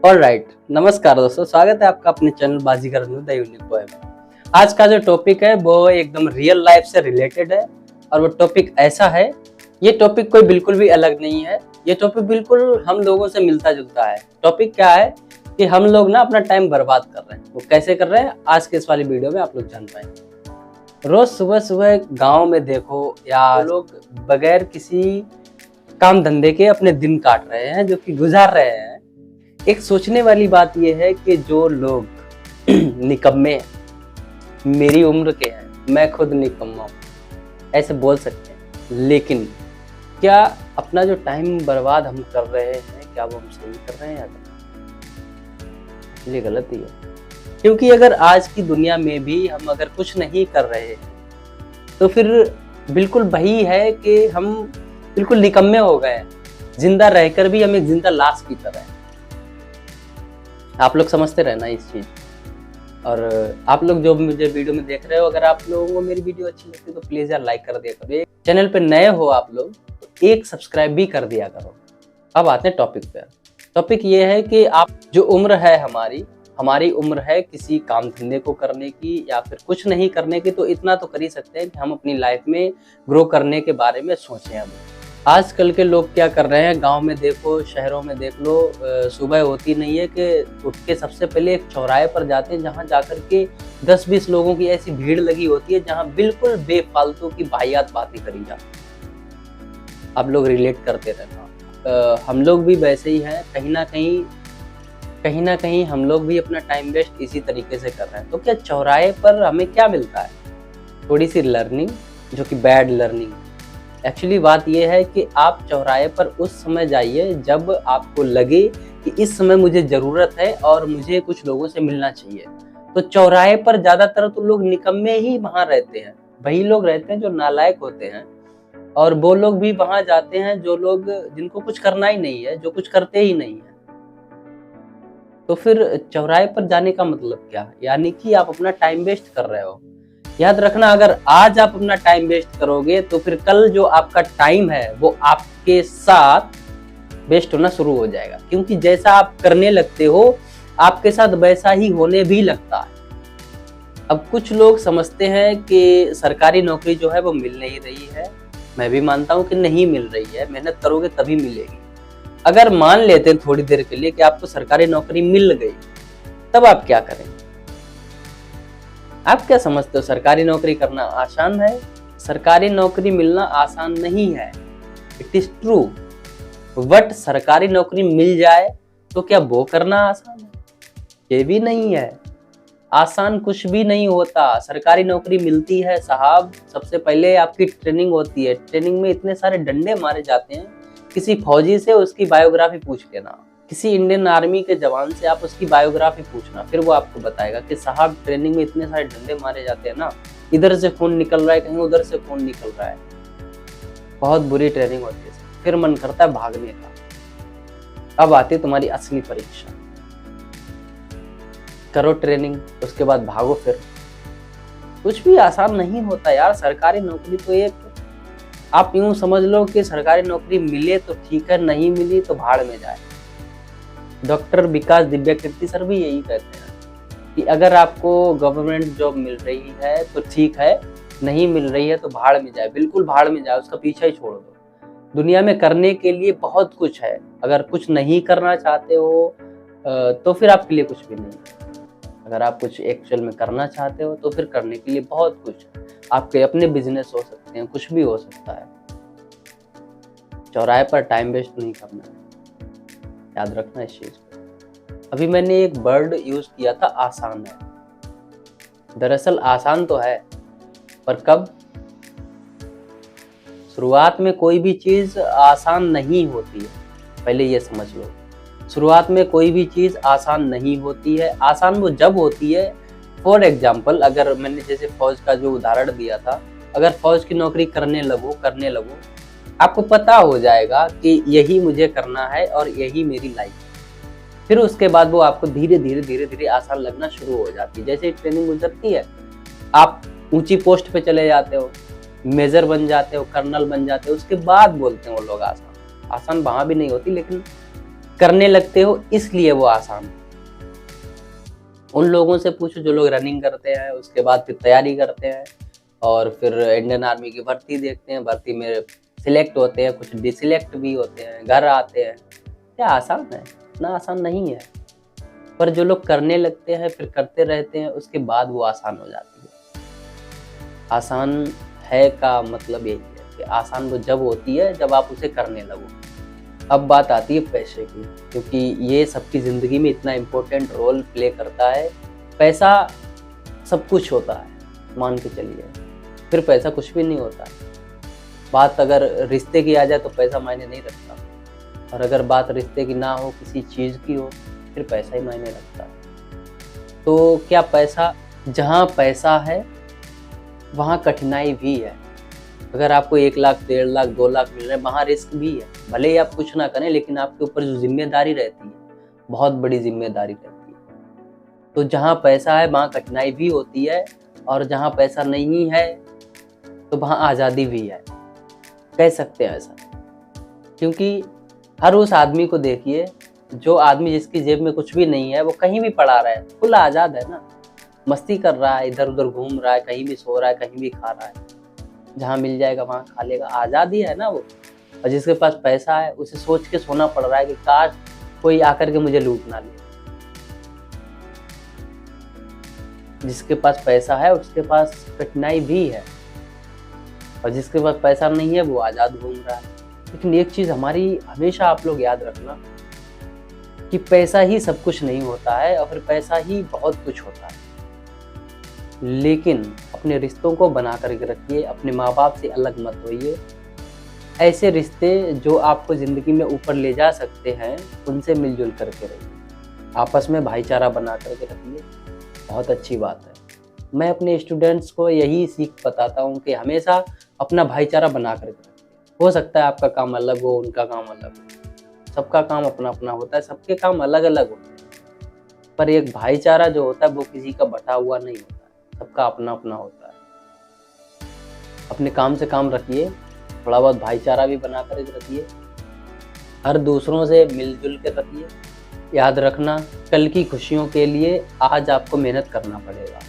Alright, नमस्कार दोस्तों, स्वागत है आपका अपने channel Baazigar new the unique boy में। आज का जो टॉपिक है वो एकदम रियल लाइफ से रिलेटेड है और वो टॉपिक ऐसा है, ये टॉपिक कोई बिल्कुल भी अलग नहीं है। ये टॉपिक बिल्कुल हम लोगों से मिलता जुलता है। टॉपिक क्या है कि हम लोग ना अपना टाइम बर्बाद कर रहे हैं। वो कैसे कर रहे हैं आज के इस वाली वीडियो में आप लोग जान पाएंगे। रोज सुबह सुबह गाँव में देखो या लोग बगैर किसी काम धंधे के अपने दिन काट रहे हैं, जो कि गुजार रहे हैं। एक सोचने वाली बात यह है कि जो लोग निकम्मे हैं, मेरी उम्र के हैं, मैं खुद निकम्मा हूँ, ऐसे बोल सकते हैं, लेकिन क्या अपना जो टाइम बर्बाद हम कर रहे हैं, क्या वो हम सही कर रहे हैं या ये गलत ही है। क्योंकि अगर आज की दुनिया में भी हम अगर कुछ नहीं कर रहे हैं तो फिर बिल्कुल वही है कि हम बिल्कुल निकम्मे हो गए हैं। जिंदा रहकर भी हम एक जिंदा लाश की तरह हैं। आप लोग समझते रहना इस चीज। और आप लोग जो मुझे वीडियो में देख रहे हो, अगर आप लोगों को मेरी वीडियो अच्छी लगती है तो प्लीज यार लाइक कर दिया करो। चैनल पे नए हो आप लोग तो एक सब्सक्राइब भी कर दिया करो। अब आते हैं टॉपिक पे। टॉपिक ये है कि आप जो उम्र है हमारी उम्र है किसी काम धंधे को करने की या फिर कुछ नहीं करने की, तो इतना तो कर ही सकते हैं कि हम अपनी लाइफ में ग्रो करने के बारे में सोचें। अब आजकल के लोग क्या कर रहे हैं, गांव में देखो, शहरों में देख लो, सुबह होती नहीं है कि उठ के सबसे पहले एक चौराहे पर जाते हैं, जहां जाकर के 10-20 लोगों की ऐसी भीड़ लगी होती है जहां बिल्कुल बेफालतू की वाहियात बातें करी जाती। आप लोग रिलेट करते रहना। हम लोग भी वैसे ही हैं, कहीं ना कहीं हम लोग भी अपना टाइम वेस्ट इसी तरीके से कर रहे हैं। तो क्या चौराहे पर हमें क्या मिलता है? थोड़ी सी लर्निंग, जो कि बैड लर्निंग। एक्चुअली बात यह है कि आप चौराहे पर उस समय जाइए जब आपको लगे कि इस समय मुझे ज़रूरत है और मुझे कुछ लोगों से मिलना चाहिए। तो चौराहे पर ज़्यादातर तो लोग निकम्मे ही वहाँ रहते हैं। वही लोग रहते हैं जो नालायक होते हैं, और वो लोग भी वहाँ जाते हैं जो लोग जिनको कुछ करना ही नहीं है, जो कुछ करते ही नहीं है। तो फिर चौराहे पर जाने का मतलब क्या? यानी कि आप अपना टाइम वेस्ट कर रहे हो। याद रखना, अगर आज आप अपना टाइम वेस्ट करोगे तो फिर कल जो आपका टाइम है वो आपके साथ वेस्ट होना शुरू हो जाएगा। क्योंकि जैसा आप करने लगते हो आपके साथ वैसा ही होने भी लगता है। अब कुछ लोग समझते हैं कि सरकारी नौकरी जो है वो मिल नहीं रही है। मैं भी मानता हूँ कि नहीं मिल रही है, मेहनत करोगे तभी मिलेगी। अगर मान लेते हैं थोड़ी देर के लिए कि आपको सरकारी नौकरी मिल गई, तब आप क्या करेंगे? आप क्या समझते हो, सरकारी नौकरी करना आसान है? सरकारी नौकरी मिलना आसान नहीं है, इट इज ट्रू। बट सरकारी नौकरी मिल जाए तो क्या वो करना आसान है? ये भी नहीं है। आसान कुछ भी नहीं होता। सरकारी नौकरी मिलती है साहब, सबसे पहले आपकी ट्रेनिंग होती है। ट्रेनिंग में इतने सारे डंडे मारे जाते हैं। किसी फौजी से उसकी बायोग्राफी पूछ लेना, किसी इंडियन आर्मी के जवान से आप उसकी बायोग्राफी पूछना, फिर वो आपको बताएगा कि साहब ट्रेनिंग में इतने सारे डंडे मारे जाते हैं ना, इधर से खून निकल रहा है, कहीं उधर से खून निकल रहा है। बहुत बुरी ट्रेनिंग होती है, फिर मन करता है भागने का। अब आती है तुम्हारी असली परीक्षा। करो ट्रेनिंग, उसके बाद भागो। फिर कुछ भी आसान नहीं होता यार। सरकारी नौकरी तो एक, आप यूं समझ लो कि सरकारी नौकरी मिले तो ठीक है, नहीं मिली तो भाड़ में जाए। डॉक्टर विकास दिव्याकीर्ति सर भी यही कहते हैं कि अगर आपको गवर्नमेंट जॉब मिल रही है तो ठीक है, नहीं मिल रही है तो भाड़ में जाए, बिल्कुल भाड़ में जाए, उसका पीछा ही छोड़ दो। दुनिया में करने के लिए बहुत कुछ है। अगर कुछ नहीं करना चाहते हो तो फिर आपके लिए कुछ भी नहीं है। अगर आप कुछ एक्चुअल में करना चाहते हो तो फिर करने के लिए बहुत कुछ है। आपके अपने बिजनेस हो सकते हैं, कुछ भी हो सकता है। चौराहे पर टाइम वेस्ट नहीं करना है, याद रखना इस चीज को। अभी मैंने एक वर्ड यूज किया था, आसान है। दरअसल आसान तो है, पर कब? शुरुआत में कोई भी चीज आसान नहीं होती है, पहले ये समझ लो। शुरुआत में कोई भी चीज आसान नहीं होती है। आसान वो जब होती है, फॉर एग्जाम्पल, अगर मैंने जैसे फौज का जो उदाहरण दिया था, अगर फौज की नौकरी करने लगो, आपको पता हो जाएगा कि यही मुझे करना है और यही मेरी लाइफ है। फिर उसके बाद वो आपको धीरे धीरे आसान लगना शुरू हो जाती है। जैसे ट्रेनिंग गुजरती है, आप ऊंची पोस्ट पे चले जाते हो, मेजर बन जाते हो, कर्नल बन जाते हो, उसके बाद बोलते हैं वो लोग आसान। आसान वहां भी नहीं होती, लेकिन करने लगते हो इसलिए वो आसान है। उन लोगों से पूछो जो लोग रनिंग करते हैं, उसके बाद फिर तैयारी करते हैं और फिर इंडियन आर्मी की भर्ती देखते हैं, भर्ती में सिलेक्ट होते हैं, कुछ डिसिलेक्ट भी होते हैं, घर आते हैं। क्या आसान है? इतना आसान नहीं है। पर जो लोग करने लगते हैं, फिर करते रहते हैं, उसके बाद वो आसान हो जाती है। आसान है का मतलब यही है कि आसान वो जब होती है जब आप उसे करने लगो। अब बात आती है पैसे की, क्योंकि ये सबकी ज़िंदगी में इतना इम्पोर्टेंट रोल प्ले करता है। पैसा सब कुछ होता है, मान के चलिए, फिर पैसा कुछ भी नहीं होता। बात अगर रिश्ते की आ जाए तो पैसा मायने नहीं रखता, और अगर बात रिश्ते की ना हो, किसी चीज़ की हो, फिर पैसा ही मायने रखता है। तो क्या पैसा, जहाँ पैसा है वहाँ कठिनाई भी है। अगर आपको 1 लाख, 1.5 लाख, 2 लाख मिल रहे हैं, वहाँ रिस्क भी है। भले ही आप कुछ ना करें, लेकिन आपके ऊपर जो जिम्मेदारी रहती है, बहुत बड़ी जिम्मेदारी रहती है। तो जहाँ पैसा है वहाँ कठिनाई भी होती है, और जहाँ पैसा नहीं है तो वहाँ आज़ादी भी है, कह सकते हैं ऐसा। क्योंकि हर उस आदमी को देखिए, जो आदमी जिसकी जेब में कुछ भी नहीं है, वो कहीं भी पड़ा रहा है, खुला आज़ाद है ना, मस्ती कर रहा है, इधर उधर घूम रहा है, कहीं भी सो रहा है, कहीं भी खा रहा है, जहाँ मिल जाएगा वहाँ खा लेगा, आज़ादी है ना वो। और जिसके पास पैसा है उसे सोच के सोना पड़ रहा है कि काश कोई आकर के मुझे लूट ना ले। जिसके पास पैसा है उसके पास कठिनाई भी है, और जिसके पास पैसा नहीं है वो आज़ाद घूम रहा है। लेकिन एक चीज़ हमारी हमेशा आप लोग याद रखना कि पैसा ही सब कुछ नहीं होता है, और फिर पैसा ही बहुत कुछ होता है। लेकिन अपने रिश्तों को बना करके रखिए, अपने माँ बाप से अलग मत होइए। ऐसे रिश्ते जो आपको ज़िंदगी में ऊपर ले जा सकते हैं, उनसे मिलजुल करके रहिए, आपस में भाईचारा बना करके रखिए, बहुत अच्छी बात है। मैं अपने स्टूडेंट्स को यही सीख बताता हूँ कि हमेशा अपना भाईचारा बना करके रखिए। हो सकता है आपका काम अलग हो, उनका काम अलग हो, सबका काम अपना अपना होता है, सबके काम अलग अलग होते हैं, पर एक भाईचारा जो होता है वो किसी का बटा हुआ नहीं होता है, सबका अपना अपना होता है। अपने काम से काम रखिए, थोड़ा बहुत भाईचारा भी बना कर रखिए, हर दूसरों से मिलजुल कर रखिए। याद रखना, कल की खुशियों के लिए आज आपको मेहनत करना पड़ेगा,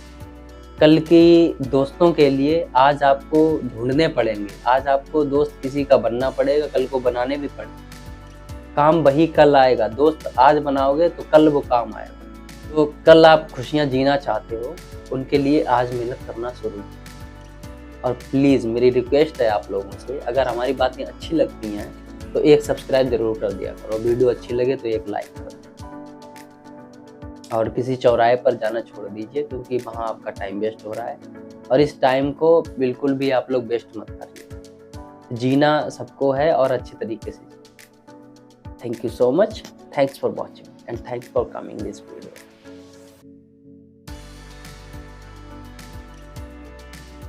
कल की दोस्तों के लिए आज आपको ढूंढने पड़ेंगे, आज आपको दोस्त किसी का बनना पड़ेगा, कल को बनाने भी पड़ेगा। काम वही कल आएगा, दोस्त आज बनाओगे तो कल वो काम आएगा। तो कल आप खुशियाँ जीना चाहते हो, उनके लिए आज मेहनत करना शुरू करो। और प्लीज़ मेरी रिक्वेस्ट है आप लोगों से, अगर हमारी बातें अच्छी लगती हैं तो एक सब्सक्राइब जरूर कर दिया करो, वीडियो अच्छी लगे तो एक लाइक कर दो, और किसी चौराहे पर जाना छोड़ दीजिए, क्योंकि वहाँ आपका टाइम वेस्ट हो रहा है, और इस टाइम को बिल्कुल भी आप लोग वेस्ट मत करिए। जीना सबको है, और अच्छे तरीके से। Thank you so much, thanks for watching and thanks for coming this video.